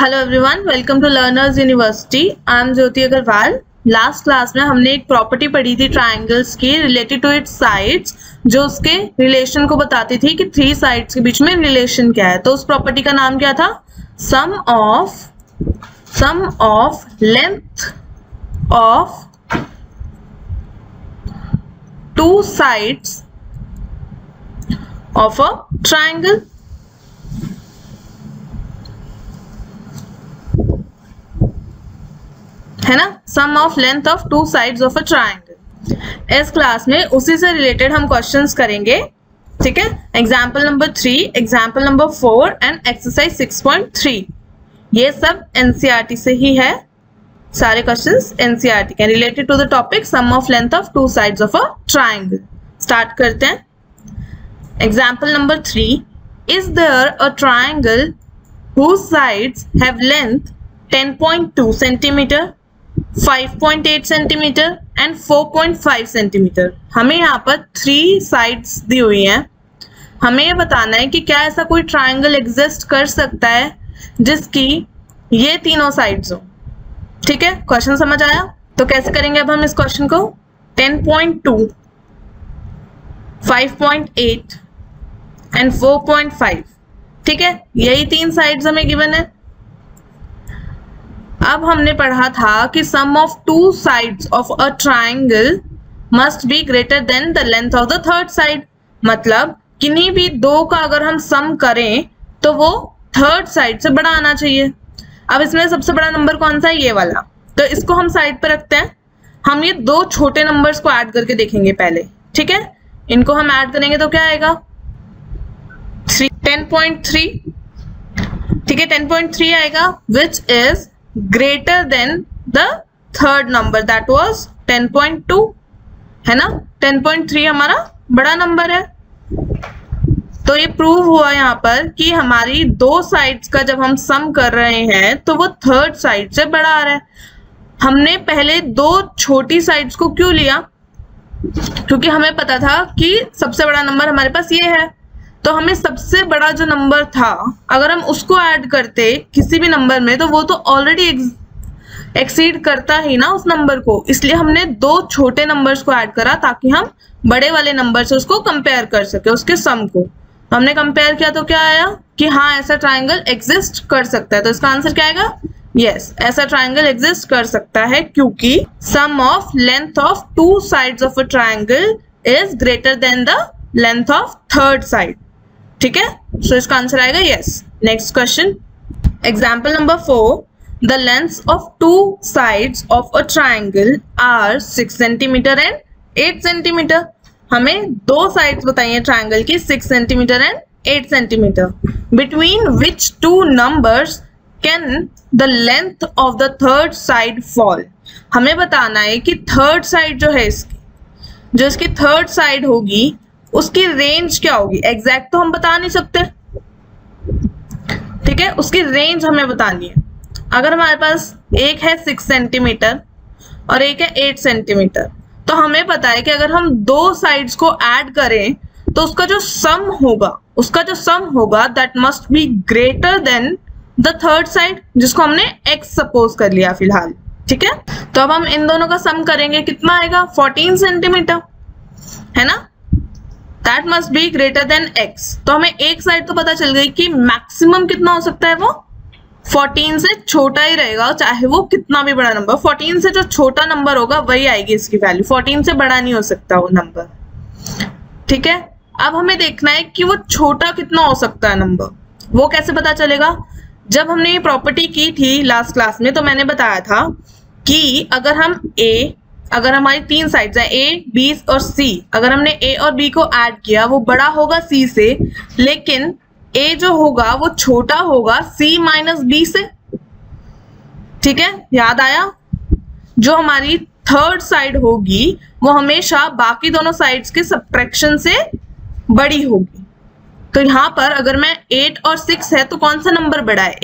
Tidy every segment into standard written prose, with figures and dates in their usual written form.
Hello everyone, welcome to learners university. I am Jyoti Agrawal. Last class में हमने एक property पढ़ी थी ट्राइंगल्स की रिलेटेड टू इट्स साइड्स, जो उसके रिलेशन को बताती थी कि थ्री साइड्स के बीच में रिलेशन क्या है। तो उस प्रॉपर्टी का नाम क्या था? Sum of length of two sides of a triangle. है ना, sum of length of two sides of a triangle. इस क्लास में उसी से रिलेटेड हम क्वेश्चंस करेंगे, ठीक है। Example number 3, example number 4 and exercise 6.3। ये सब एनसीईआरटी से ही है, सारे क्वेश्चंस एनसीईआरटी के related to the topic sum of length of two sides of a triangle. Start करते हैं। Example number 3, is there a triangle whose sides have length 10.2 centimeter, 5.8 centimetre and 4.5 centimetre. हमें यहाँ पर 3 साइड्स दी हुई हैं। हमें ये बताना है कि क्या ऐसा कोई ट्राइंगल एग्जिस्ट कर सकता है जिसकी ये तीनों साइड्स हो। ठीक है, क्वेश्चन समझ आया? तो कैसे करेंगे अब हम इस क्वेश्चन को? 10.2, 5.8 एंड 4.5। ठीक है, यही 3 साइड्स हमें गिवन है। अब हमने पढ़ा था कि sum of two sides of a triangle must be greater than the length of the third side. मतलब किन्हीं भी दो का अगर हम सम करें तो वो थर्ड साइड से बड़ा आना चाहिए। अब इसमें सबसे बड़ा नंबर कौन सा है? ये वाला। तो इसको हम साइड पे रखते हैं। हम ये दो छोटे नंबर्स को ऐड करके देखेंगे पहले। ठीक है, इनको हम ऐड करेंगे तो क्या आएगा? 10.3। ठीक है, 10.3 आएगा, which is greater than the third number that was 10.2। है ना, 10.3 हमारा बड़ा नंबर है। तो ये प्रूव हुआ यहाँ पर कि हमारी दो साइड्स का जब हम सम कर रहे हैं तो वो थर्ड साइड से बड़ा आ रहा है। हमने पहले दो छोटी साइड्स को क्यों लिया? क्योंकि हमें पता था कि सबसे बड़ा नंबर हमारे पास ये है। तो हमें सबसे बड़ा जो नंबर था अगर हम उसको ऐड करते किसी भी नंबर में तो वो तो ऑलरेडी एक्सीड करता ही ना उस नंबर को। इसलिए हमने दो छोटे नंबर्स को ऐड करा ताकि हम बड़े वाले नंबर से उसको कंपेयर कर सके, उसके सम को। हमने कंपेयर किया तो क्या आया कि हाँ, ऐसा ट्राइंगल एग्जिस्ट कर सकता है। तो इसका आंसर क्या आएगा? यस, ऐसा ट्राइंगल एग्जिस्ट कर सकता है क्योंकि sum of length of two sides of a triangle is greater than the length of third side. ठीक है, सो इसका आंसर आएगा yes. Next question, example number 4, the lengths of two sides of a triangle are 6 centimetre and 8 centimetre. हमें दो sides बताइए triangle की, 6 centimetre and 8 centimetre. Between which two numbers can the length of the third side fall. हमें बताना है कि third side जो है इसकी, जो इसकी थर्ड साइड होगी उसकी रेंज क्या होगी। एग्जैक्ट तो हम बता नहीं सकते, ठीक है, उसकी रेंज हमें बतानी है। अगर हमारे पास एक है 6 सेंटीमीटर और एक है 8 सेंटीमीटर, तो हमें पता है कि अगर हम दो साइड्स को ऐड करें तो उसका जो सम होगा that must be greater than the third side, जिसको हमने x सपोज कर लिया फिलहाल। ठीक है, तो अब हम इन दोनों का सम करेंगे, कितना आएगा? 14 सेंटीमीटर, है ना। That must be greater then x। तो हमें एक साइड तो पता चल गई कि मैक्सिमम कितना हो सकता है, वो 14 से छोटा ही रहेगा, चाहे वो कितना भी बड़ा नंबर। 14 से जो छोटा नंबर होगा वही आएगी इसकी वैल्यू, 14 से बड़ा नहीं हो सकता वो नंबर। ठीक है, अब हमें देखना है कि वो छोटा कितना हो सकता है नंबर। वो कैसे पता चलेगा? जब हमने ये प्रॉपर्टी की थी लास्ट क्लास में तो मैंने बताया था कि अगर हमारी 3 साइड्स हैं A, B और C, अगर हमने A और B को ऐड किया वो बड़ा होगा C से, लेकिन A जो होगा वो छोटा होगा C माइनस B से। ठीक है, याद आया? जो हमारी थर्ड साइड होगी वो हमेशा बाकी दोनों साइड्स के सब्ट्रैक्शन से बड़ी होगी। तो यहाँ पर अगर मैं 8 और 6 है तो कौन सा नंबर बड़ा है?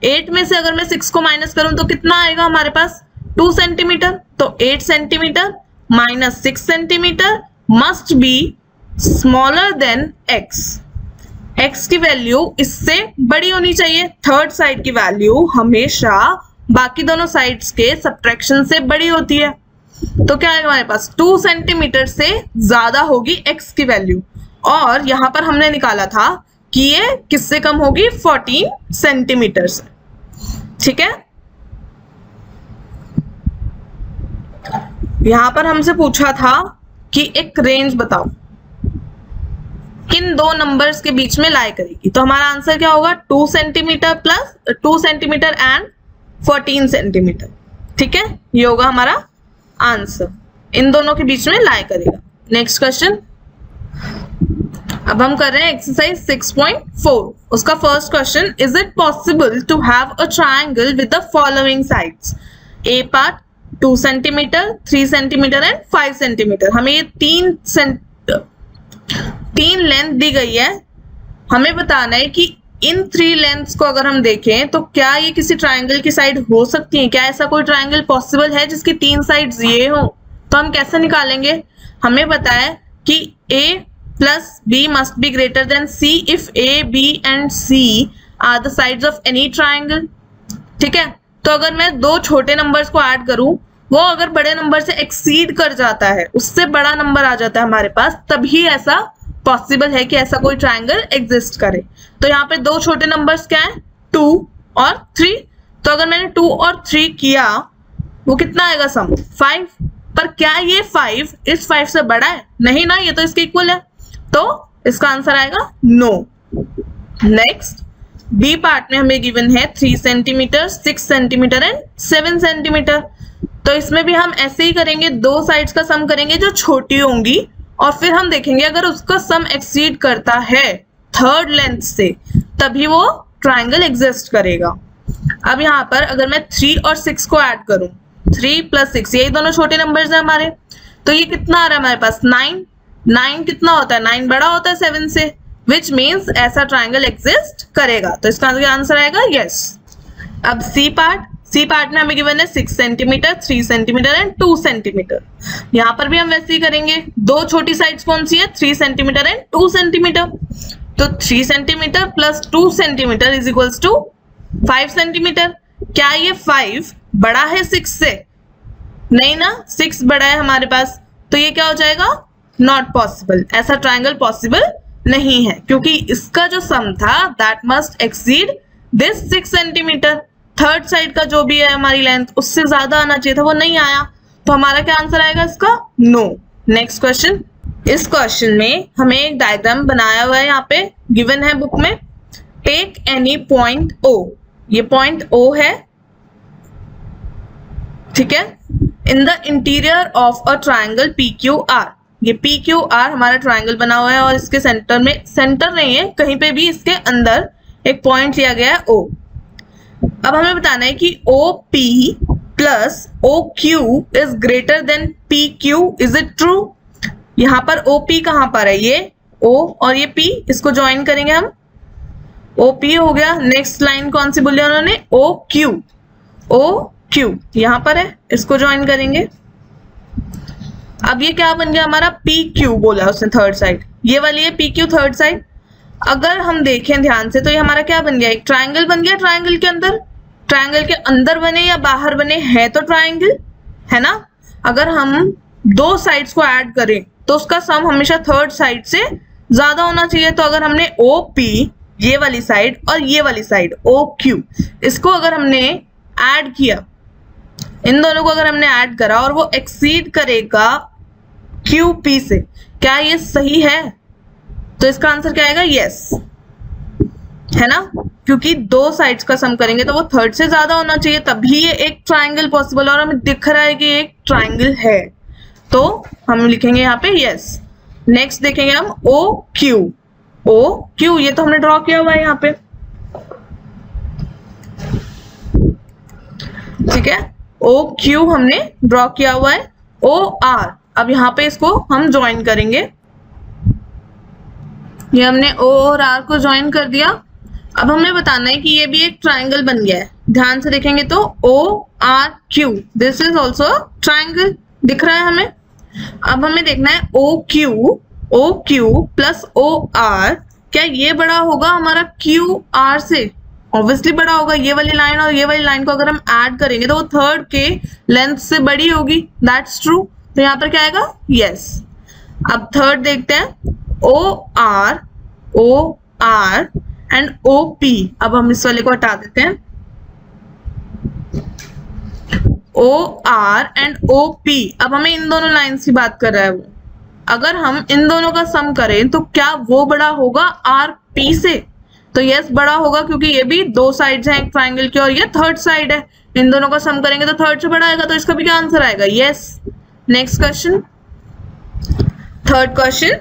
8 में से अगर मैं 6 को माइनस करूं तो कितना आएगा हमारे पास? 2 सेंटीमीटर। तो 8 centimetre minus 6 centimetre must be smaller than x। x की वैल्यू इससे बड़ी होनी चाहिए। थर्ड साइड की वैल्यू हमेशा बाकी दोनों साइड्स के सब्ट्रैक्शन से बड़ी होती है। तो क्या है हमारे पास 2 सेंटीमीटर से ज्यादा होगी x की वैल्यू, और यहां पर हमने निकाला था कि ये किससे कम होगी 14 सेंटीमीटर से। ठीक है, यहां पर हमसे पूछा था कि एक रेंज बताओ किन दो नंबर्स के बीच में लाई करेगी। तो हमारा आंसर क्या होगा 2 centimetre plus 2 centimetre and 14 centimetre. ठीक है, ये होगा हमारा आंसर, इन दोनों के बीच में लाई करेगा। नेक्स्ट क्वेश्चन, अब हम कर रहे हैं एक्सरसाइज 6.4। उसका first question, is it possible to have a triangle with the following sides? A part 2 centimetre, 3 centimetre and 5 centimetre. हमें ये तीन लेंथ दी गई है, हमें बताना है कि इन 3 लेंथ्स को अगर हम देखें तो क्या ये किसी ट्रायंगल की साइड हो सकती है? क्या ऐसा कोई ट्रायंगल पॉसिबल है जिसकी 3 साइड्स ये हो? तो हम कैसे निकालेंगे? हमें पता है कि a plus b must be greater than c if a, b and c are the sides of any triangle। ठीक है, तो अगर मैं 2 छोटे नंबर्स को ऐड करूं, वो अगर बड़े नंबर से एक्सीड कर जाता है, उससे बड़ा नंबर आ जाता है हमारे पास, तभी ऐसा पॉसिबल है कि ऐसा कोई ट्रायंगल एग्जिस्ट करे। तो यहाँ पे 2 छोटे नंबर्स क्या है 2 और 3। तो अगर मैंने 2 और 3 किया, वो कितना आएगा सम 5। पर क्या ये 5 इस 5 से बड़ा है? नहीं ना, ये तो इसके इक्वल है, तो इसका आंसर आएगा नो। नेक्स्ट, बी पार्ट में हमें गिवन है 3 सेंटीमीटर, 6 सेंटीमीटर एंड 7 सेंटीमीटर। तो इसमें भी हम ऐसे ही करेंगे, 2 साइड्स का सम करेंगे जो छोटी होंगी, और फिर हम देखेंगे अगर उसका सम एक्सीड करता है थर्ड लेंथ से, तभी वो ट्रायंगल एग्जिस्ट करेगा। अब यहाँ पर अगर मैं 3 और 6 को ऐड करूं, 3 + 6, यही दोनों छोटे नंबर्स हैं हमारे, तो ये कितना आ रहा है हमारे पास 9। 9 कितना होता है? 9 बड़ा होता है 7 से, विच मीन्स ऐसा ट्रायंगल एग्जिस्ट करेगा। तो इसका आंसर आएगा यस। अब सी पार्ट में हमें गिवन है 6 सेंटीमीटर, 3 सेंटीमीटर एंड 2 सेंटीमीटर। यहाँ पर भी हम वैसे ही करेंगे, 2 छोटी साइड्स कौन सी है 3 सेंटीमीटर एंड 2 सेंटीमीटर। तो 3 centimetre plus 2 centimetre is equals to 5 centimetre. क्या ये 5 बड़ा है 6 से? नहीं ना, 6 बड़ा है हमारे पास, तो ये क्या हो जाएगा नॉट पॉसिबल। ऐसा ट्रायंगल पॉसिबल नहीं है, क्योंकि इसका जो सम था that must exceed this 6 centimetre. Third side का जो भी है हमारी लेंथ, उससे ज्यादा आना चाहिए था, वो नहीं आया, तो हमारा क्या आंसर आएगा इसका नो। नेक्स्ट क्वेश्चन, इस क्वेश्चन में हमें एक डायग्राम बनाया हुआ है, यहाँ पे गिवन है बुक में। टेक एनी पॉइंट O, ये पॉइंट O है, ठीक है, in the interior of a triangle PQR। ये PQR हमारा ट्रायंगल बना हुआ है, और इसके सेंटर में, सेंटर नहीं है कहीं पे भी, इसके अंदर एक पॉइंट लिया गया है O। अब हमें बताना है कि OP plus OQ is greater then PQ, is it true? यहाँ पर OP कहाँ पर है? ये O और ये P, इसको ज्वाइन करेंगे हम, OP हो गया। नेक्स्ट लाइन कौन सी बोली उन्होंने? OQ यहाँ पर है, इसको ज्वाइन करेंगे। अब ये क्या बन गया हमारा PQ बोला उसने थर्ड साइड, ये वाली है PQ थर्ड साइड। अगर हम देखें ध्यान से तो ये हमारा क्या बन गया, एक ट्रायंगल बन गया। ट्रायंगल के अंदर, ट्रायंगल के अंदर बने या बाहर बने, है तो ट्रायंगल है ना। अगर हम 2 साइड्स को ऐड करें तो उसका सम हमेशा थर्ड साइड से ज्यादा होना चाहिए। तो अगर हमने OP ये वाली साइड और ये वाली साइड OQ, इसको अगर हमने ऐड किया, इन दोनों को अगर हमने ऐड करा और वो एक्सीड करेगा QP से, क्या ये सही है? तो इसका आंसर क्या आएगा? यस, है ना, क्योंकि 2 साइड्स का सम करेंगे तो वो थर्ड से ज्यादा होना चाहिए, तभी ये एक ट्रायंगल पॉसिबल, और हमें दिख रहा है कि एक ट्रायंगल है, तो हम लिखेंगे यहाँ पे यस। नेक्स्ट देखेंगे हम OQ, ये तो हमने ड्रॉ किया हुआ है यहाँ पे, ठीक है, OQ हमने ड्रॉ किया हुआ है। OR, अब यहाँ पे इसको हम ज्वाइन करेंगे, ये हमने O और R को ज्वाइन कर दिया। अब हमें बताना है कि ये भी एक ट्रायंगल बन गया है। ध्यान से देखेंगे तो ORQ, this is also triangle, दिख रहा है हमें। अब हमें देखना है OQ प्लस OR क्या ये बड़ा होगा हमारा क्यू आर से? ऑब्वियसली बड़ा होगा। ये वाली लाइन और ये वाली लाइन को अगर हम ऐड करेंगे तो वो थर्ड के लेंथ से बड़ी होगी, दैट्स ट्रू। तो यहाँ पर क्या आएगा? यस। अब थर्ड देखते हैं, O R and O P. अब हम इस वाले को हटा देते हैं, O R and O P. अब हमें इन दोनों लाइन्स की बात कर रहा है वो। अगर हम इन दोनों का सम करें तो क्या वो बड़ा होगा आर पी से? तो यस बड़ा होगा, क्योंकि ये भी दो साइड्स हैं एक ट्राइंगल की और ये थर्ड साइड है। इन दोनों का सम करेंगे तो थर्ड से बड़ा आएगा, तो इसका भी क्या आंसर आएगा? Yes. Next question, third question,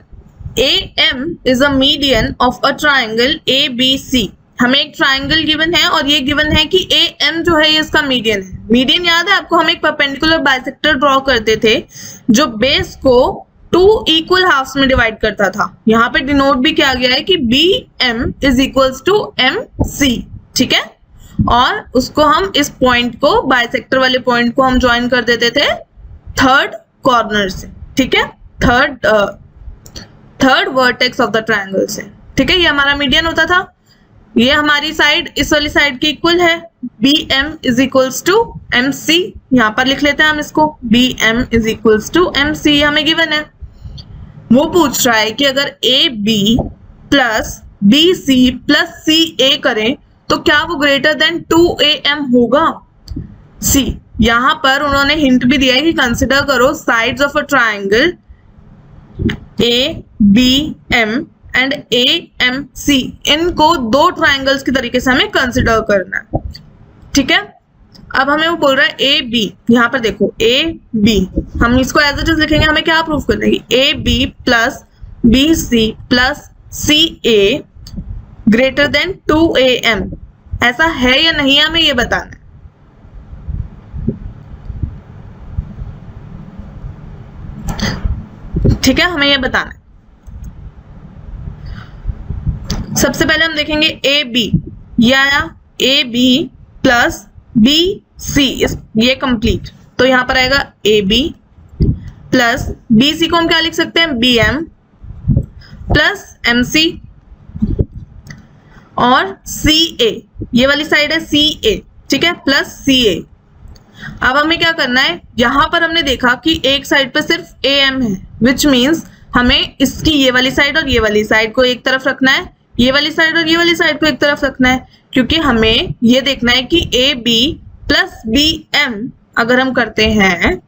AM is a median of a triangle ABC। हमें एक ट्राइंगल गिवन है और ये गिवन है कि AM जो है ये इसका मीडियन है। मीडियन याद है आपको? हम एक परपेंडिकुलर बाइसेक्टर ड्रॉ करते थे जो बेस को 2 इक्वल हाफ्स में डिवाइड करता था। यहाँ पे डिनोट भी किया गया है कि BM is equals to MC, ठीक है। और उसको हम इस पॉइंट को, बाइसेक्टर वाले पॉइंट को हम ज्वाइन कर देते थे थर्ड कॉर्नर से, ठीक है, third vertex of the triangle से, ठीक है। ये हमारा मीडियन होता था। ये हमारी साइड इस वाली साइड की इक्वल है, BM is equals to MC। यहाँ पर लिख लेते हैं हम इसको, BM is equals to MC, हमें गिवन है। वो पूछ रहा है कि अगर AB plus BC plus CA करें तो क्या वो ग्रेटर देन 2AM होगा? सी, यहाँ पर उन्होंने हिंट भी दिया है कि कंसिडर करो sides of a triangle ABM and AMC। इनको दो ट्राइंगल्स के तरीके से हमें कंसिडर करना है, ठीक है। अब हमें वो बोल रहा है AB, यहाँ पर देखो AB, हम इसको एज इट इज लिखेंगे। हमें क्या प्रूफ करना है? AB plus BC plus CA greater than 2AM। ऐसा है या नहीं, हमें ये बताना है। ठीक है, हमें ये बताना है। सबसे पहले हम देखेंगे AB या AB प्लस BC, ये कंप्लीट। तो यहां पर आएगा AB प्लस BC को हम क्या लिख सकते हैं? BM प्लस MC और CA, ये वाली साइड है CA, ठीक है, प्लस CA। अब हमें क्या करना है? यहां पर हमने देखा कि एक साइड पे सिर्फ AM है, विच मीन्स हमें इसकी ये वाली साइड और ये वाली साइड को एक तरफ रखना है, ये वाली साइड और ये वाली साइड को एक तरफ रखना है, क्योंकि हमें ये देखना है कि AB प्लस BM अगर हम करते हैं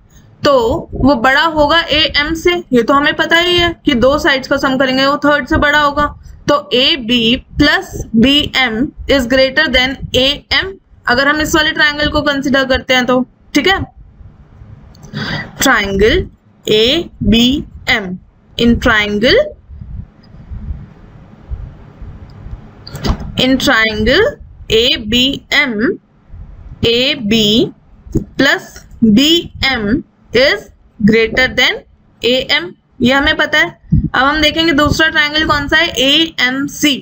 तो वो बड़ा होगा AM से। ये तो हमें पता ही है कि दो साइड्स का सम करेंगे वो थर्ड से बड़ा होगा। तो AB plus BM is greater than AM अगर हम इस वाले ट्राइंगल को कंसिडर करते हैं तो, ठीक है। Triangle ABM, in triangle ABM, AB plus BM is greater than AM, ये हमें पता है। अब हम देखेंगे दूसरा ट्राइंगल कौन सा है? AMC,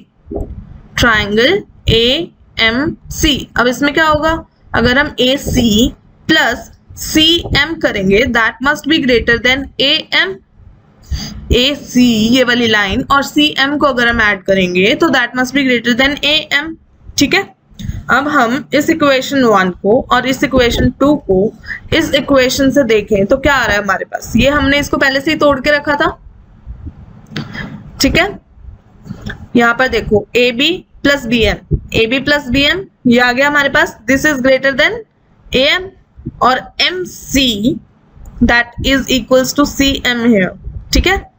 triangle AMC। अब इसमें क्या होगा? अगर हम AC प्लस CM करेंगे that must be greater than AM। AC ये वाली लाइन और CM को अगर हम ऐड करेंगे तो that must be greater than AM, ठीक है। अब हम इस इक्वेशन 1 को और इस इक्वेशन 2 को इस इक्वेशन से देखें तो क्या आ रहा है हमारे पास? ये हमने इसको पहले से ही तोड़ के रखा था, ठीक है। यहाँ पर देखो AB प्लस BM, ये आ गया हमारे पास। This is greater than AM और MC that is equals to CM here, ठीक है।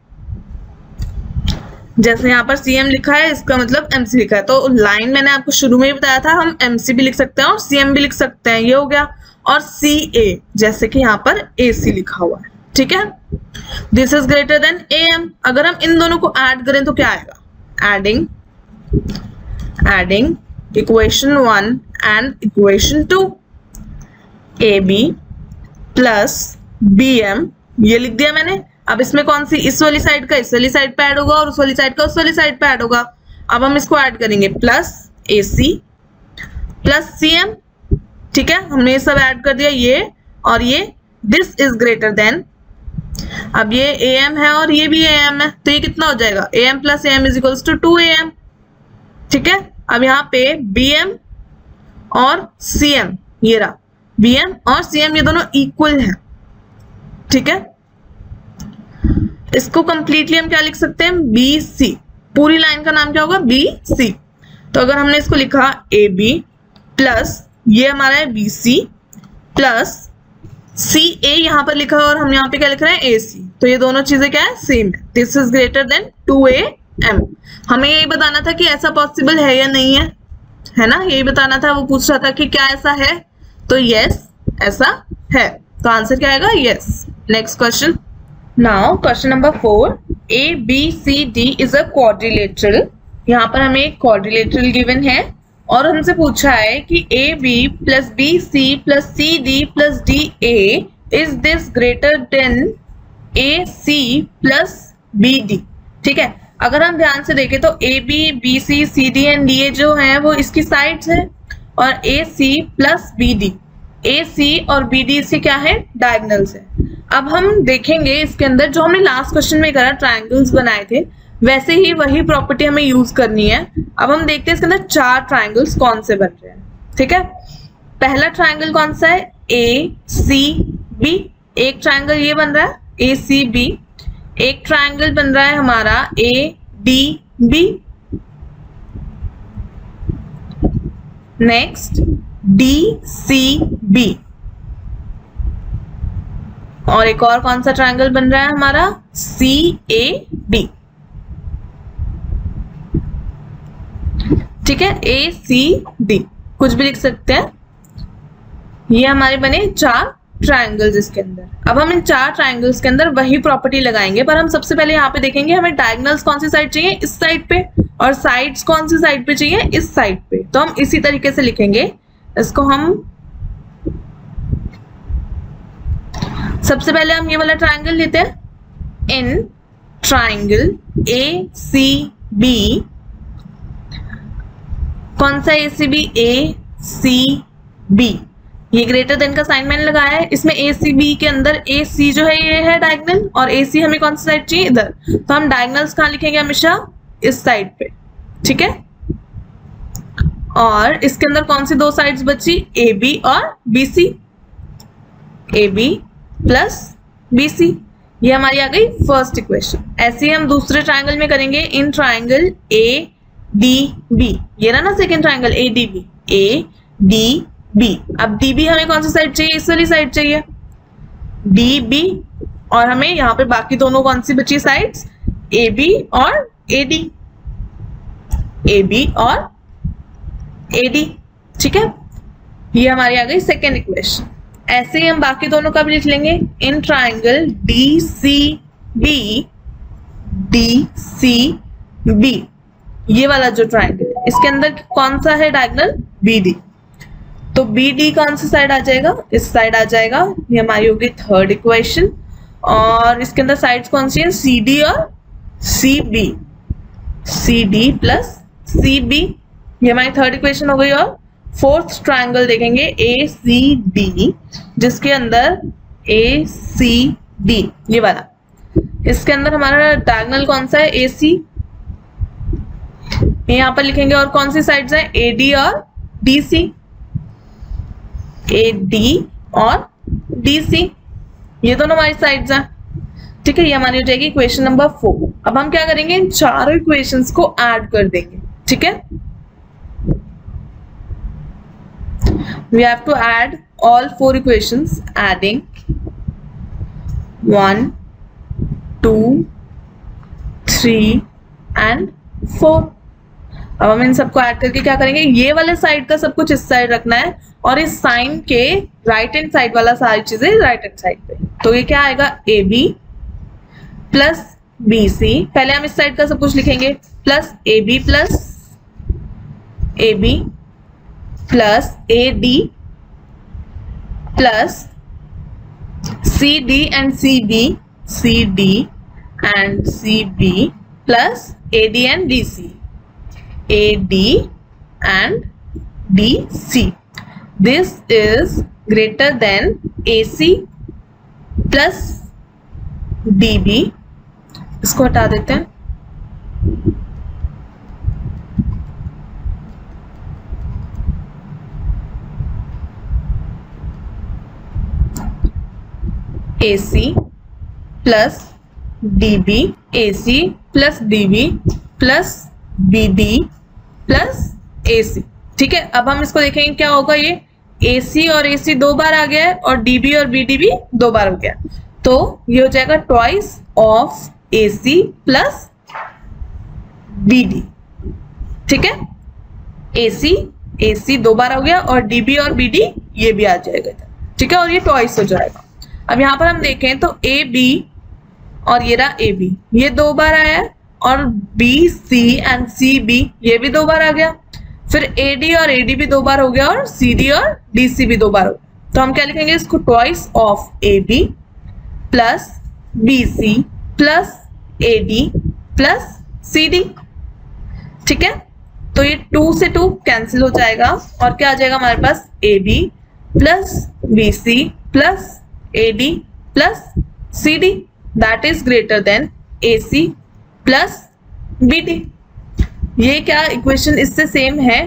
जैसे यहाँ पर CM लिखा है इसका मतलब MC लिखा है, तो लाइन मैंने आपको शुरू में ही बताया था हम MC भी लिख सकते हैं और CM भी लिख सकते हैं, ये हो गया। और CA जैसे कि यहाँ पर AC लिखा हुआ है, ठीक है। This is greater than AM। अगर हम इन दोनों को ऐड करें तो क्या आएगा? Adding equation 1 and equation 2, AB plus BM, ये लिख दिया मैंने। अब इसमें कौन सी? इस वाली साइड का इस वाली साइड पे ऐड होगा और उस वाली साइड का उस वाली साइड पे ऐड होगा। अब हम इसको ऐड करेंगे प्लस AC प्लस CM, ठीक है। हमने ये सब ऐड कर दिया, ये और ये। दिस इज ग्रेटर देन अब ये AM है और ये भी AM है, तो ये कितना हो जाएगा, AM plus AM is equals to 2AM। ठीक है, अब यहाँ पे BM और CM, ये रहा BM और CM, ये दोनों इक्वल हैं। ठीक है, इसको कंप्लीटली हम क्या लिख सकते हैं, BC। पूरी लाइन का नाम क्या होगा, BC। तो अगर हमने इसको लिखा AB प्लस ये हमारा है BC प्लस CA यहाँ पर लिखा है और हम यहाँ पे क्या लिख रहे हैं, AC। तो ये दोनों चीजें क्या है, सेम है। This is greater then 2AM। हमें यही बताना था कि ऐसा पॉसिबल है या नहीं है ना, यही बताना था। वो पूछ रहा था कि क्या ऐसा है, तो यस ऐसा है, तो आंसर क्या आएगा, yes. Next question. Now question number 4, ABCD is a quadrilateral. यहाँ पर हमें एक क्वाड्रिलेटरल गिवन है और हमसे पूछा है कि AB plus BC plus CD plus DA is this greater than AC plus BD। ठीक है, अगर हम ध्यान से देखें तो AB, BC, CD and DA जो है वो इसकी साइड्स है और AC प्लस BD, AC और BD इसके क्या है, डायगोनल्स है। अब हम देखेंगे इसके अंदर जो हमने लास्ट क्वेश्चन में करा, ट्रायंगल्स बनाए थे, वैसे ही वही प्रॉपर्टी हमें यूज करनी है। अब हम देखते हैं इसके अंदर 4 ट्रायंगल्स कौन से बन रहे हैं। ठीक है, पहला ट्रायंगल कौन सा है, ACB। एक ट्रायंगल ये बन रहा है ACB। एक ट्रायंगल बन रहा है हमारा ADB। Next DCB। और एक और कौन सा ट्रायंगल बन रहा है हमारा, CAD। ठीक है, ACD कुछ भी लिख सकते हैं। ये हमारे बने 4 ट्रायंगल्स इसके अंदर। अब हम इन 4 ट्रायंगल्स के अंदर वही प्रॉपर्टी लगाएंगे, पर हम सबसे पहले यहाँ पे देखेंगे हमें डायगोनल्स कौन सी साइड चाहिए, इस साइड पे, और साइड्स कौन सी साइड पे चाहिए, इस साइड पे। तो हम इसी तरीके से लिखेंगे इसको। हम सबसे पहले हम ये वाला ट्रायंगल लेते हैं। इन ट्रायंगल ACB, कौन सा ACB, ACB, ये ग्रेटर देन का साइन मैंने लगाया है। इसमें ACB के अंदर AC जो है ये है डायगोनल और AC हमें कौन सी साइड चाहिए, इधर। तो हम डायगोनल्स कहाँ लिखेंगे, हमेशा इस साइड पे। ठीक है, और इसके अंदर कौन सी 2 साइड्स बची, AB और BC। AB प्लस BC, ये हमारी आ गई फर्स्ट इक्वेशन। ऐसे ही हम दूसरे ट्रायंगल में करेंगे। इन ट्रायंगल ADB, ये रहा ना सेकेंड ट्रायंगल ADB, ADB। अब DB हमें कौन सी साइड चाहिए, इस वाली साइड चाहिए DB, और हमें यहाँ पे बाकी दोनों कौन सी बची साइड्स, AB और AD, AB और AD। ठीक है, ये हमारी आ गई सेकेंड इक्वेशन। ऐसे ही हम बाकी दोनों का भी लिख लेंगे। इन ट्रायंगल DCB, DCB, ये वाला जो ट्रायंगल है इसके अंदर कौन सा है डायगोनल, BD। तो BD कौन सी साइड आ जाएगा, इस साइड आ जाएगा। ये हमारी होगी थर्ड इक्वेशन। और इसके अंदर साइड्स कौन सी है, CD और CB, CD प्लस CB, ये हमारी थर्ड इक्वेशन हो गई। और फोर्थ ट्रायंगल देखेंगे ACD, जिसके अंदर ACD ये वाला, इसके अंदर हमारा डायगोनल कौन सा है, AC, यहाँ पर लिखेंगे। और कौन सी साइड्स हैं, AD और DC, AD और DC, ये दोनों हमारी साइड्स हैं। ठीक है, ये हमारी हो जाएगी इक्वेशन नंबर 4। अब हम क्या करेंगे, इन चारों इक्वेशंस को ऐड कर देंगे। ठीक है, we have to add all 4 equations, adding 1, 2, 3 and 4। अब हम इन सबको ऐड करके क्या करेंगे, ये वाले साइड का सब कुछ इस साइड रखना है और इस साइन के राइट हैंड साइड वाला सारी चीजें राइट हैंड साइड पे। तो ये क्या आएगा, AB प्लस BC, पहले हम इस साइड का सब कुछ लिखेंगे, plus AB plus AB plus AD plus CD and CB, CD and CB plus AD and DC, AD and DC. This is greater than AC plus DB, इसको हटा देते हैं, AC plus DB, AC plus DB plus BD plus AC। ठीक है, अब हम इसको देखेंगे क्या होगा। ये AC और AC 2 बार आ गया है और DB और BD भी 2 बार हो गया, तो ये हो जाएगा twice of AC plus BD। ठीक है, AC 2 बार हो गया और DB और BD ये भी आ जाएगा। ठीक है, और ये ट्वाइस हो जाएगा। अब यहाँ पर हम देखें तो AB और ये रहा AB, ये 2 बार आया है, और BC एंड CB ये भी 2 बार आ गया। फिर AD और AD भी 2 बार हो गया, और CD और DC भी 2 बार हो गया। तो हम क्या लिखेंगे इसको, twice of AB plus BC plus AD plus CD। ठीक है, तो ये 2 से 2 कैंसिल हो जाएगा, और क्या आ जाएगा हमारे पास, AB plus BC plus AD plus CD that is greater then AC plus BD। ये क्या इक्वेशन इससे सेम है,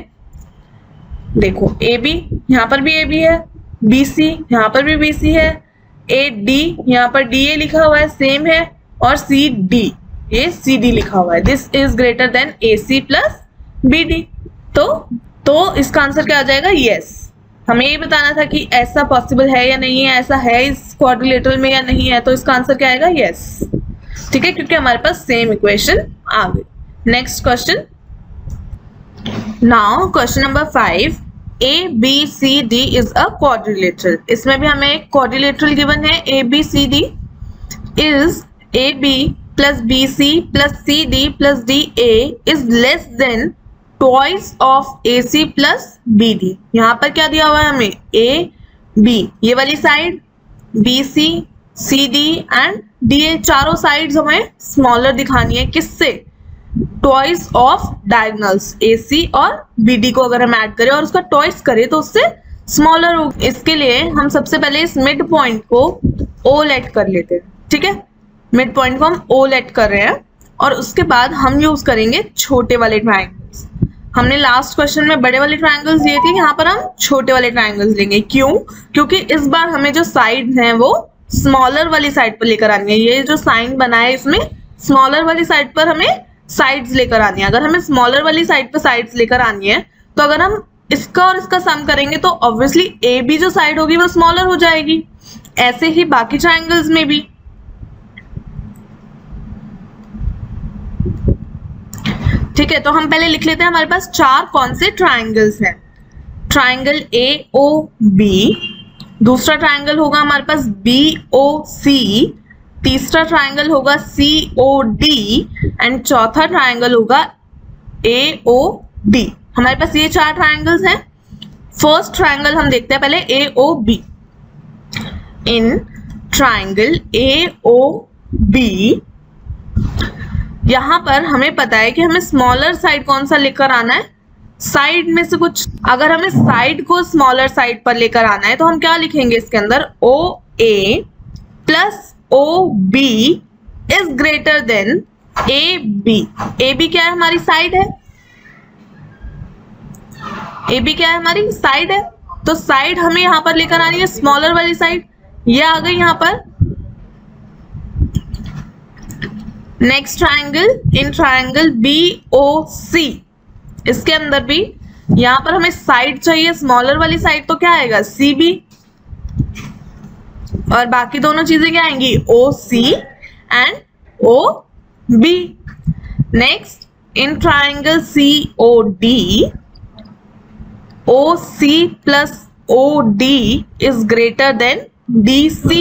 देखो AB यहाँ पर भी AB है, BC यहाँ पर भी BC है, AD यहाँ पर DA लिखा हुआ है सेम है, और CD ये CD लिखा हुआ है। This is greater then AC plus BD। तो इसका आंसर क्या आ जाएगा, यस। हमें ये बताना था कि ऐसा पॉसिबल है या नहीं है, ऐसा है इस क्वाड्रिलेटरल में या नहीं है, तो इसका आंसर क्या आएगा, यस। ठीक है, क्योंकि हमारे पास सेम इक्वेशन आ गई। Next question, now question number 5, ABCD is a quadrilateral. इसमें भी हमें एक क्वाड्रिलेटरल गिवन है, ABCD is AB plus BC plus CD plus DA is less than twice of AC plus BD। यहाँ पर क्या दिया हुआ है हमें, AB, ये वाली side BC, CD and DA, चारों साइड्स हमें स्मॉलर दिखानी है। किससे, ट्वाइस ऑफ डायगोनल्स AC और BD को अगर हम ऐड करें और उसका ट्वाइस करें तो उससे स्मॉलर हो। इसके लिए हम सबसे पहले इस मिड पॉइंट को O लेट कर लेते हैं। ठीक है, मिड पॉइंट को हम O लेट कर रहे हैं, और उसके बाद हम यूज करेंगे छोटे वाले ट्राइंगल्स। हमने लास्ट क्वेश्चन में बड़े वाले ट्राइंगल्स दिए थे, यहाँ पर हम छोटे वाले ट्राइंगल्स लेंगे। क्यों, क्योंकि इस बार हमें जो साइड हैं वो स्मॉलर वाली साइड पर लेकर आनी है। ये जो साइन बना है इसमें स्मॉलर वाली साइड पर हमें साइड्स लेकर आनी है। अगर हमें स्मॉलर वाली साइड पर साइड्स लेकर आनी है, तो अगर हम इसका और इसका सम करेंगे तो ऑब्वियसली AB जो साइड होगी वो स्मॉलर हो जाएगी। ऐसे ही बाकी ट्राइंगल्स में भी। ठीक है, तो हम पहले लिख लेते हैं हमारे पास 4 कौन से ट्राइंगल्स हैं। ट्राइंगल AOB, दूसरा ट्राइंगल होगा हमारे पास BOC, तीसरा ट्राइंगल होगा COD एंड चौथा ट्राइंगल होगा AOD। हमारे पास ये 4 ट्राइंगल्स हैं। फर्स्ट ट्राइंगल हम देखते हैं पहले AOB। इन ट्राइंगल AOB यहां पर हमें पता है कि हमें स्मॉलर साइड कौन सा लेकर आना है, साइड में से कुछ। अगर हमें साइड को स्मॉलर साइड पर लेकर आना है तो हम क्या लिखेंगे इसके अंदर, OA plus OB is greater then AB। AB क्या है, हमारी साइड है। AB क्या है, हमारी साइड है। तो साइड हमें यहां पर लेकर आनी है स्मॉलर वाली साइड, ये आ गई यहां पर। Next triangle, in triangle BOC, इसके अंदर भी यहां पर हमें साइड चाहिए स्मॉलर वाली साइड, तो क्या आएगा, CB, और बाकी दोनों चीजें क्या आएंगी, OC and OB। Next, in triangle COD, OC plus OD is greater then DC।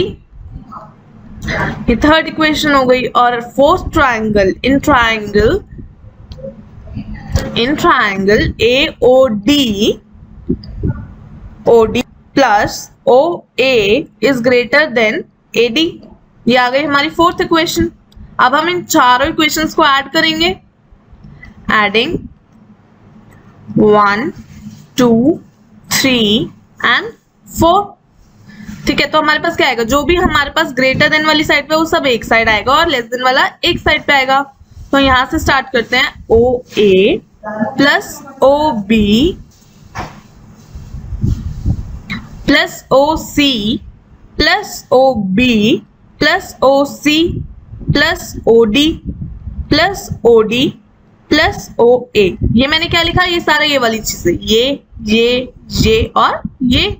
ये थर्ड इक्वेशन हो गई। और fourth triangle, in triangle AOD, OD plus OA is greater then AD। ये आ गई हमारी फोर्थ इक्वेशन। अब हम इन चारों इक्वेशंस को ऐड करेंगे। Adding 1, 2, 3 and 4। ठीक है, तो हमारे पास क्या आएगा, जो भी हमारे पास ग्रेटर देन वाली साइड पे वो सब एक साइड आएगा और लेस देन वाला एक साइड पे आएगा। तो यहां से स्टार्ट करते हैं, O A plus O B plus O C plus O B plus O C plus O D plus O D plus O A. ये मैंने क्या लिखा, ये सारा ये वाली चीजें, ये और ये।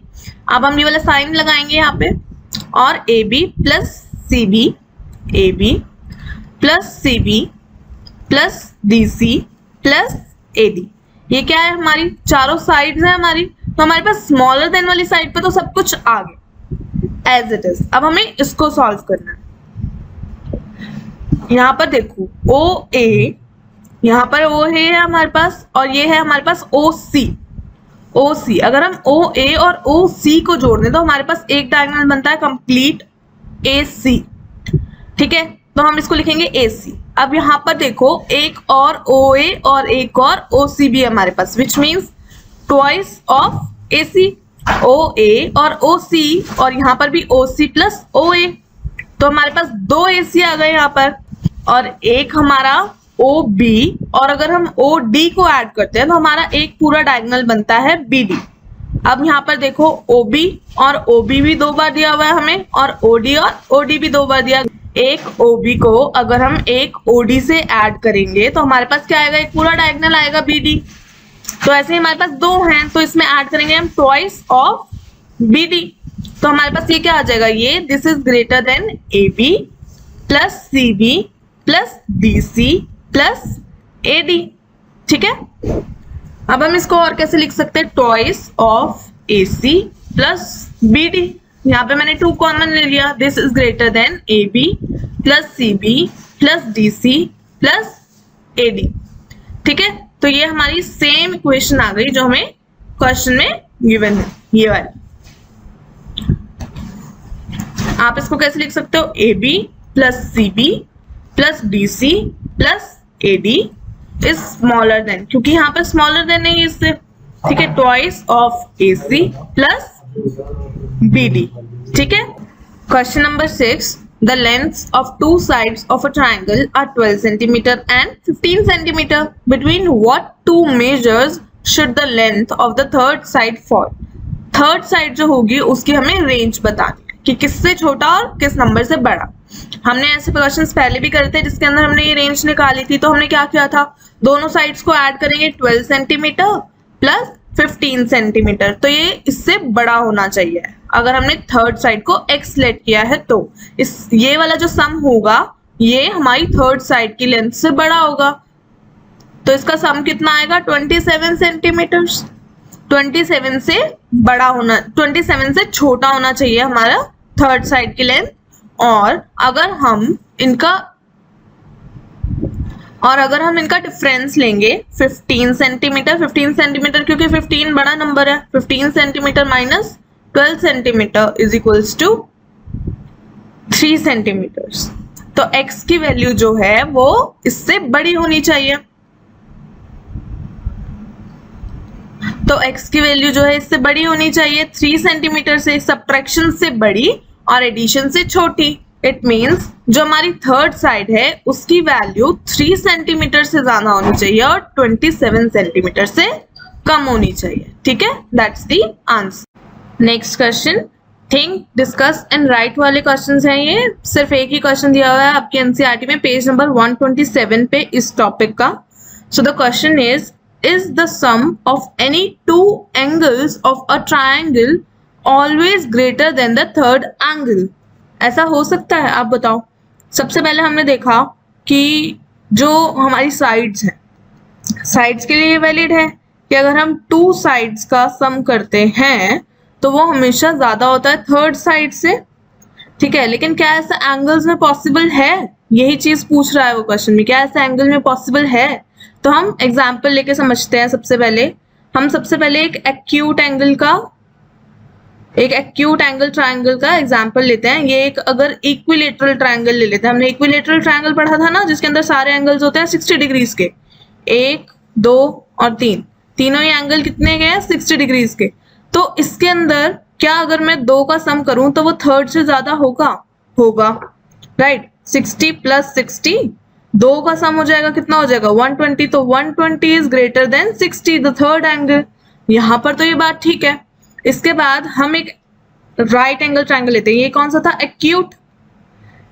अब हम ये वाला साइन लगाएंगे यहाँ पे, और A B plus C B, A B plus C B plus D C plus A D. ये क्या है, हमारी चारों साइड्स है हमारी। तो हमारे पास स्मॉलर देन वाली साइड पे तो सब कुछ आ गया एज इट इज। अब हमें इसको सॉल्व करना है। यहाँ पर देखो ओ ए, यहाँ पर ओ ए है हमारे पास, और ये है हमारे पास ओ सी। ओ सी, अगर हम ओ ए और ओ सी को जोड़ दें तो हमारे पास एक डायगोनल बनता है कंप्लीट ए सी। ठीक है, तो हम इसको लिखेंगे ए सी। अब यहाँ पर देखो एक और ओ ए और एक और ओ सी भी है हमारे पास, which means twice of A सी। ओ ए और ओ सी, और यहाँ पर भी ओ सी प्लस ओ ए। तो हमारे पास दो ए सी आ गए यहाँ पर, और एक हमारा ओ बी, और अगर हम ओ डी को ऐड करते हैं तो हमारा एक पूरा डायगोनल बनता है बी डी। अब यहाँ पर देखो ओ बी और ओ बी भी दो बार दिया हुआ है हमें, और ओ डी और ओ डी भी दो बार दिया। एक ओ बी को अगर हम एक ओ डी से ऐड करेंगे तो हमारे पास क्या आएगा, एक पूरा डायगोनल आएगा बी डी। तो ऐसे ही हमारे पास दो हैं, तो इसमें ऐड करेंगे हम ट्वाइस ऑफ बी डी। तो हमारे पास ये क्या आ जाएगा, ये this is greater than A B plus C B plus D C plus A D. ठीक है, अब हम इसको और कैसे लिख सकते हैं, twice of A C plus B D. यहाँ पे मैंने 2 कॉमन ले लिया, this is greater than A B plus C B plus D C plus A D. ठीक है, तो ये हमारी सेम इक्वेशन आ गई जो हमें क्वेश्चन में गिवन है, ये वाली। आप इसको कैसे लिख सकते हो, A B plus C B plus D C plus A D is smaller than, क्योंकि यहाँ पर स्मॉलर देन नहीं है इससे। ठीक है, twice of A C plus B D. ठीक है, question number 6, the lengths of two sides of a triangle are 12 centimeter and 15 centimeter. Between what two measures should the length of the third side fall? Third side जो होगी उसकी हमें range बतानी है कि किससे छोटा और किस नंबर से बड़ा। हमने ऐसे क्वेश्चंस पहले भी करे थे जिसके अंदर हमने ये रेंज निकाली थी। तो हमने क्या किया था, दोनों साइड्स को ऐड करेंगे 12 सेंटीमीटर प्लस 15 सेंटीमीटर, तो ये इससे बड़ा होना चाहिए। अगर हमने थर्ड साइड को x लेट किया है तो ये वाला जो सम होगा ये हमारी थर्ड साइड की लेंथ से बड़ा होगा। तो इसका सम कितना आएगा, 27 सेंटीमीटर। 27 से बड़ा होना, 27 से छोटा होना चाहिए हमारा थर्ड साइड की लेंथ। और अगर हम इनका डिफरेंस लेंगे 15 सेंटीमीटर, 15 सेंटीमीटर क्योंकि 15 बड़ा नंबर है, 15 centimetre minus 12 centimetre is equals to 3 centimetre. तो x की वैल्यू जो है वो इससे बड़ी होनी चाहिए। तो x की वैल्यू जो है इससे बड़ी होनी चाहिए, 3 सेंटीमीटर से, सब्ट्रैक्शन से बड़ी और एडिशन से छोटी। इट मीन्स जो हमारी थर्ड साइड है उसकी वैल्यू 3 सेंटीमीटर से ज्यादा होनी चाहिए और 27 सेंटीमीटर से कम होनी चाहिए। ठीक है, that's the answer. Next question, think, discuss and right वाले क्वेश्चंस हैं। ये सिर्फ एक ही क्वेश्चन दिया हुआ है आपकी एनसीईआरटी में पेज नंबर 127 पे इस टॉपिक का। So the question is the sum of any two angles of a triangle always greater than the third angle? ऐसा हो सकता है, आप बताओ। सबसे पहले हमने देखा कि जो हमारी साइड्स हैं, साइड्स के लिए वैलिड है कि अगर हम 2 साइड्स का सम करते हैं तो वो हमेशा ज्यादा होता है थर्ड साइड से। ठीक है, लेकिन क्या ऐसा एंगल्स में पॉसिबल है, यही चीज पूछ रहा है वो क्वेश्चन में, क्या ऐसा एंगल में पॉसिबल है। तो हम एग्जाम्पल लेके समझते हैं। सबसे पहले एक एक्यूट एंगल ट्रायंगल का एग्जाम्पल लेते हैं। ये एक अगर इक्विलेटरल ट्रायंगल ले लेते हैं, हमने इक्विलेटरल ट्रायंगल पढ़ा था ना, जिसके अंदर सारे एंगल्स होते हैं 60 डिग्रीज के, 1, 2 और 3, तीनों ही एंगल कितने के हैं, 60 डिग्रीज के। तो इसके अंदर क्या अगर मैं 2 का सम करूं तो वो थर्ड से ज्यादा होगा, राइट। 60 प्लस 60, 2 का सम हो जाएगा, कितना हो जाएगा 120, तो 120 is greater then 60, the third angle. यहां पर तो ये बात ठीक है। इसके बाद हम एक राइट एंगल ट्रायंगल लेते हैं, ये कौन सा था, एक्यूट।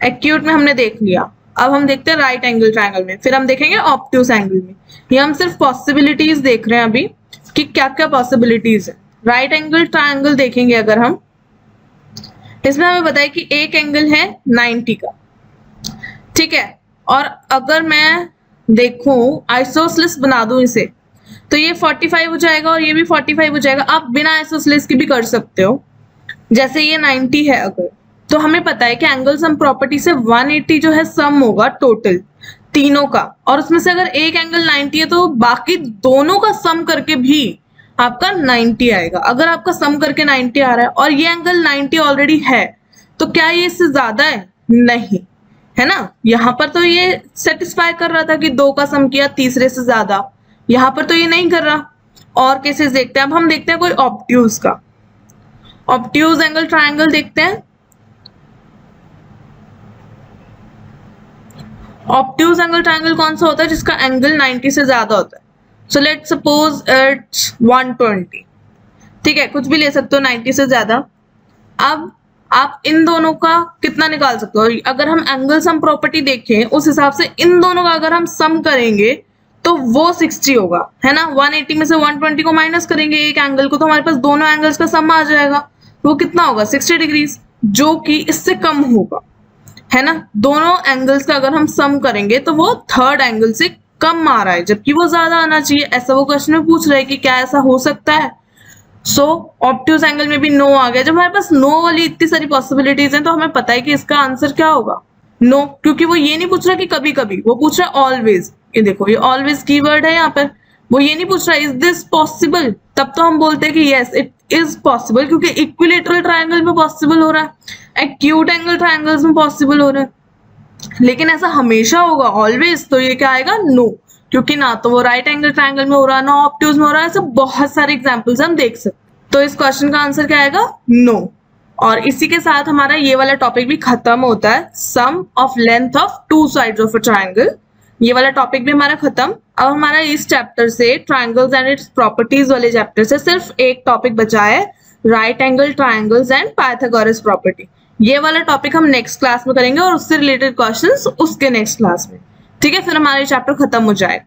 एक्यूट में हमने देख लिया, अब हम देखते हैं राइट एंगल ट्रायंगल में, फिर हम देखेंगे ऑब्ट्यूज एंगल में। ये हम सिर्फ पॉसिबिलिटीज देख रहे हैं अभी कि क्या क्या पॉसिबिलिटीज है। राइट एंगल ट्रायंगल देखेंगे अगर हम, इसमें हमें बताया कि एक एंगल है 90 का, ठीक है। और अगर मैं देखूं आइसोसेलेस बना दूं इसे, तो ये 45 हो जाएगा और ये भी 45 हो जाएगा। आप बिना आइसोसेलेस के भी कर सकते हो, जैसे ये 90 है अगर, तो हमें पता है कि एंगल सम प्रॉपर्टी से 180 जो है सम होगा टोटल तीनों का, और उसमें से अगर एक एंगल 90 है तो बाकी दोनों का सम करके भी आपका 90 आएगा। अगर आपका सम करके 90 आ रहा है और ये एंगल 90 ऑलरेडी है, तो क्या ये इससे ज्यादा है, नहीं, है ना। यहाँ पर तो ये सेटिस्फाई कर रहा था कि 2 का सम किया तीसरे से ज्यादा, यहाँ पर तो ये नहीं कर रहा। और केसेस देखते हैं, अब हम देखते हैं कोई ऑब्ट्यूज का, ऑब्ट्यूज एंगल ट्रायंगल देखते हैं। ऑब्ट्यूज एंगल ट्रायंगल कौन सा होता है, जिसका एंगल 90 से ज्यादा होता है। सो लेट सपोज इट्स 120, ठीक है, कुछ भी ले सकते हो 90 से ज्यादा। अब आप इन दोनों का कितना निकाल सकते हो, अगर हम एंगल सम प्रॉपर्टी देखें उस हिसाब से इन दोनों का अगर हम सम करेंगे तो वो 60 होगा, है ना। 180 में से 120 को माइनस करेंगे एक एंगल को, तो हमारे पास दोनों एंगल्स का सम आ जाएगा, वो कितना होगा 60 डिग्रीज, जो कि इससे कम होगा, है ना। दोनों एंगल्स का अगर हम सम करेंगे तो वो थर्ड एंगल से कम आ रहा है, जबकि वो ज्यादा आना चाहिए, ऐसा वो क्वेश्चन में पूछ रहे हैं कि क्या ऐसा हो सकता है। सो ऑब्ट्यूज एंगल में भी नो आ गया। जब हमारे पास नो वाली इतनी सारी पॉसिबिलिटीज हैं तो हमें पता है कि इसका आंसर क्या होगा, नो, क्योंकि वो ये नहीं पूछ रहा कि कभी कभी, वो पूछ रहा है ऑलवेज। ये देखो, ये ऑलवेज कीवर्ड है यहाँ पर, वो ये नहीं पूछ रहा इज दिस पॉसिबल, तब तो हम बोलते हैं कि यस इट इज पॉसिबल, क्योंकि इक्विलेटरल ट्रायंगल में पॉसिबल हो रहा है, एक्यूट एंगल ट्रायंगल्स में पॉसिबल हो रहा है। लेकिन ऐसा हमेशा होगा ऑलवेज, तो ये क्या आएगा, नो, क्योंकि ना तो वो राइट एंगल ट्रायंगल में हो रहा है ना ऑब्ट्यूज में हो रहा है। ऐसे बहुत सारे एग्जांपल्स हम देख सकते हैं। तो इस क्वेश्चन का आंसर क्या आएगा, नो। और इसी के साथ हमारा ये वाला टॉपिक भी खत्म होता है, sum of length of two sides of a triangle. ये वाला टॉपिक भी हमारा खत्म। अब हमारा इस चैप्टर से ट्रायंगल्स एंड इट्स प्रॉपर्टीज वाले चैप्टर से सिर्फ एक टॉपिक बचा है, right angle triangles and Pythagoras property. ये वाला टॉपिक हम नेक्स्ट क्लास में करेंगे और उससे रिलेटेड क्वेश्चंस उसके नेक्स्ट क्लास में, ठीक है। फिर हमारा चैप्टर खत्म हो जाएगा।